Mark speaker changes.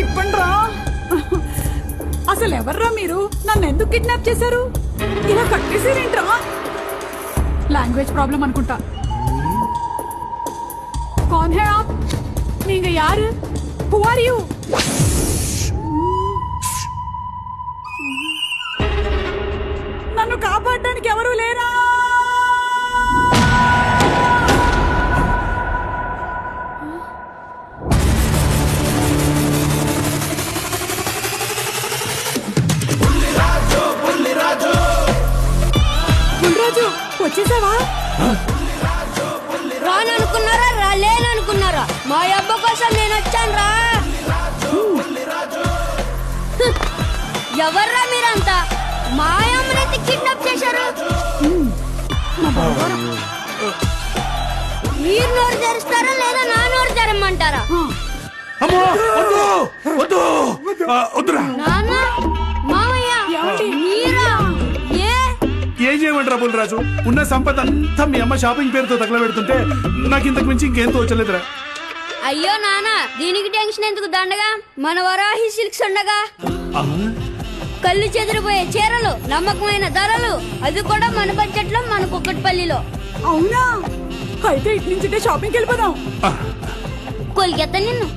Speaker 1: ఇప్పండ్రా. అసలు ఎవర్రా మీరు? నన్ను ఎందుకు కిడ్నాప్ చేశారు? ఇలా కట్టేసారేంట్రా? లాంగ్వేజ్ ప్రాబ్లం అనుకుంటా. कौन है आप? நீங்க யாரு? Who are you? నన్ను కాపాడడానికి ఎవరు లేరా? బుల్లిరాజు వచ్చేసావా?
Speaker 2: రాననుకున్నారా రాలేననుకున్నారా? మా అబ్బ కోసం నేను వచ్చాను రా. ఎవర్రా మీరంతా? మా అమ్మనైతే కిడ్నాప్ చేశారు. మీరు నోరు తెరుస్తారా లేదా నా నోరు తెరమ్మంటారా? నాన్న మామయ్య మీరా?
Speaker 3: ఏం చేయమంటారా బుల్లిరాజు? ఉన్న సంపద అంతా మీ అమ్మ షాపింగ్ పేరుతో తగలబెడుతుంటే నాకు ఇంతకు మించి ఇంకేం తోచలేదురా.
Speaker 2: అయ్యో నాన్న, దీనికి టెన్షన్ ఎందుకు? దండగా మన వరాహి సిల్క్స్ ఉండగా కళ్ళు చెదిరిపోయే చీరలు, నమ్మకమైన ధరలు, అది కూడా మన బడ్జెట్ లో మన కుక్కట్పల్లిలో.
Speaker 1: అవునా? అయితే ఇటు నుంచి షాపింగ్కి వెళ్ళిపోదాం.
Speaker 2: కొలికెత్త నిన్ను.